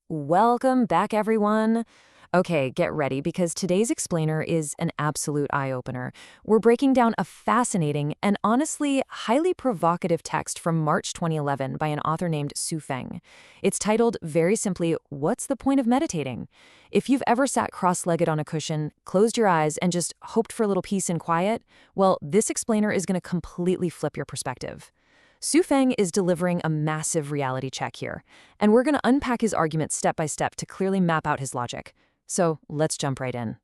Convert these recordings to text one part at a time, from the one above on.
Welcome back, everyone. Okay, get ready because today's explainer is an absolute eye-opener. We're breaking down a fascinating and honestly highly provocative text from March 2011 by an author named Su Feng. It's titled very simply, "What's the point of meditating?" If you've ever sat cross-legged on a cushion, closed your eyes, and just hoped for a little peace and quiet, well, this explainer is going to completely flip your perspective. Su Feng is delivering a massive reality check here, and we're going to unpack his argument step by step to clearly map out his logic. So let's jump right in.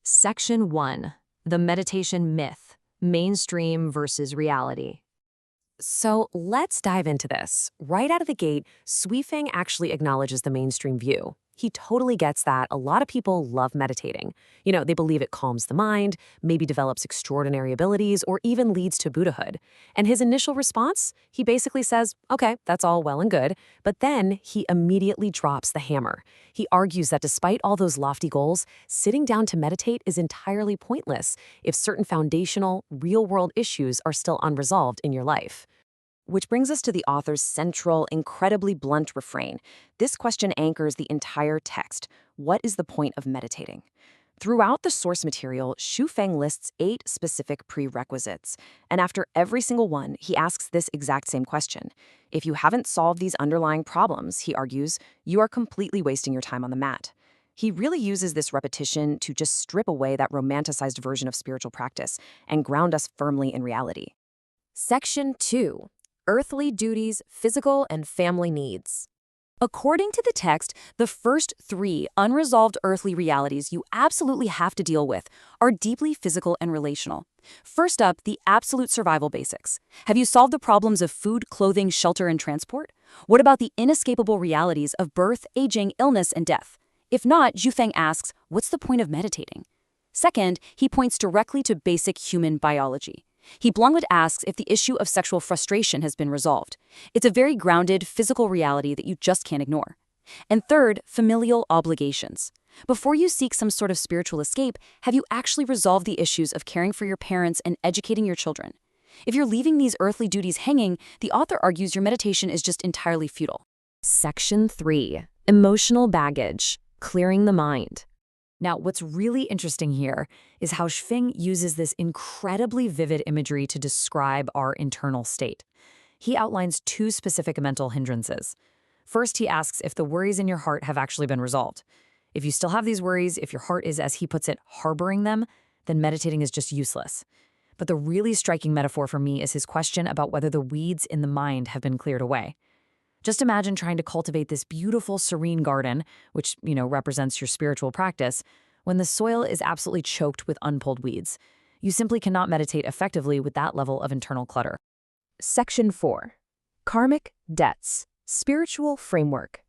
Section 1. The Meditation Myth, Mainstream versus Reality. So let's dive into this. Right out of the gate, Sui Feng actually acknowledges the mainstream view. He totally gets that a lot of people love meditating. They believe it calms the mind, maybe develops extraordinary abilities, or even leads to Buddhahood. And his initial response? He basically says, okay, that's all well and good, but then he immediately drops the hammer. He argues that despite all those lofty goals, sitting down to meditate is entirely pointless if certain foundational, real-world issues are still unresolved in your life. Which brings us to the author's central, incredibly blunt refrain. This question anchors the entire text. What is the point of meditating? Throughout the source material, Shu Feng lists 8 specific prerequisites. And after every single one, he asks this exact same question. If you haven't solved these underlying problems, he argues, you are completely wasting your time on the mat. He really uses this repetition to just strip away that romanticized version of spiritual practice and ground us firmly in reality. Section 2. Earthly duties, physical and family needs. According to the text, the first 3 unresolved earthly realities you absolutely have to deal with are deeply physical and relational. First up, the absolute survival basics. Have you solved the problems of food, clothing, shelter, and transport? What about the inescapable realities of birth, aging, illness, and death? If not, Zhu Feng asks, what's the point of meditating? Second, he points directly to basic human biology. He bluntly asks if the issue of sexual frustration has been resolved. It's a very grounded, physical reality that you just can't ignore. And third, familial obligations. Before you seek some sort of spiritual escape, have you actually resolved the issues of caring for your parents and educating your children? If you're leaving these earthly duties hanging, the author argues your meditation is just entirely futile. Section 3. Emotional baggage, clearing the mind. Now, what's really interesting here is how Feng uses this incredibly vivid imagery to describe our internal state. He outlines 2 specific mental hindrances. First, he asks if the worries in your heart have actually been resolved. If you still have these worries, if your heart is, as he puts it, harboring them, then meditating is just useless. But the really striking metaphor for me is his question about whether the weeds in the mind have been cleared away. Just imagine trying to cultivate this beautiful, serene garden, which, represents your spiritual practice, when the soil is absolutely choked with unpulled weeds. You simply cannot meditate effectively with that level of internal clutter. Section 4. Karmic debts, spiritual framework.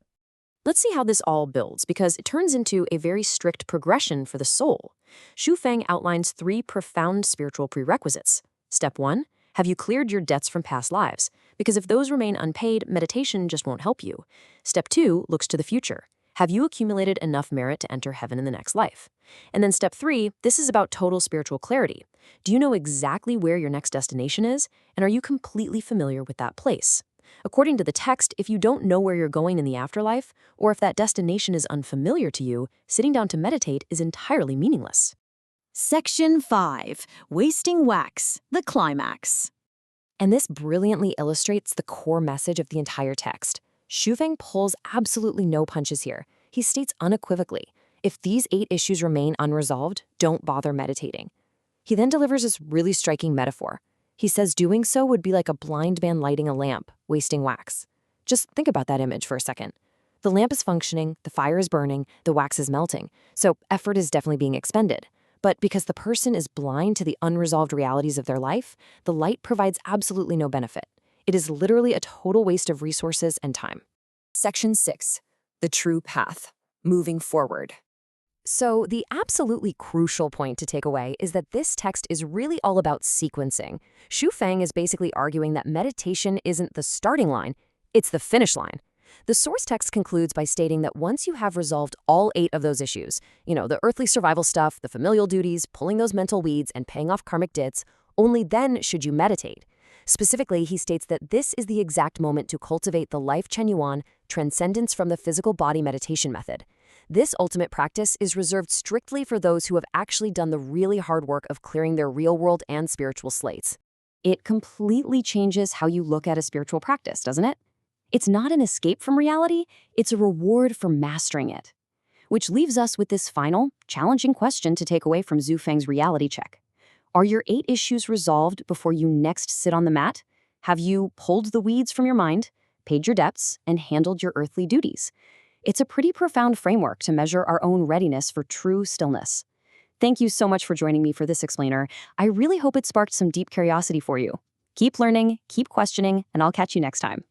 Let's see how this all builds, because it turns into a very strict progression for the soul. Shu Feng outlines 3 profound spiritual prerequisites. Step 1. Have you cleared your debts from past lives? Because if those remain unpaid, meditation just won't help you. Step 2 looks to the future. Have you accumulated enough merit to enter heaven in the next life? And then step 3, this is about total spiritual clarity. Do you know exactly where your next destination is? And are you completely familiar with that place? According to the text, if you don't know where you're going in the afterlife, or if that destination is unfamiliar to you, sitting down to meditate is entirely meaningless. Section 5. Wasting wax, the climax. And this brilliantly illustrates the core message of the entire text. Shu Feng pulls absolutely no punches here. He states unequivocally, if these 8 issues remain unresolved, don't bother meditating. He then delivers this really striking metaphor. He says doing so would be like a blind man lighting a lamp, wasting wax. Just think about that image for a second. The lamp is functioning, the fire is burning, the wax is melting, so effort is definitely being expended. But because the person is blind to the unresolved realities of their life, the light provides absolutely no benefit. It is literally a total waste of resources and time. Section 6. The true path. Moving forward. So the absolutely crucial point to take away is that this text is really all about sequencing. Shu Feng is basically arguing that meditation isn't the starting line, it's the finish line. The source text concludes by stating that once you have resolved all 8 of those issues, the earthly survival stuff, the familial duties, pulling those mental weeds, and paying off karmic debts, only then should you meditate. Specifically, he states that this is the exact moment to cultivate the Life Chen Yuan transcendence from the physical body meditation method. This ultimate practice is reserved strictly for those who have actually done the really hard work of clearing their real-world and spiritual slates. It completely changes how you look at a spiritual practice, doesn't it? It's not an escape from reality, it's a reward for mastering it. Which leaves us with this final, challenging question to take away from Zhu Feng's reality check. Are your 8 issues resolved before you next sit on the mat? Have you pulled the weeds from your mind, paid your debts, and handled your earthly duties? It's a pretty profound framework to measure our own readiness for true stillness. Thank you so much for joining me for this explainer. I really hope it sparked some deep curiosity for you. Keep learning, keep questioning, and I'll catch you next time.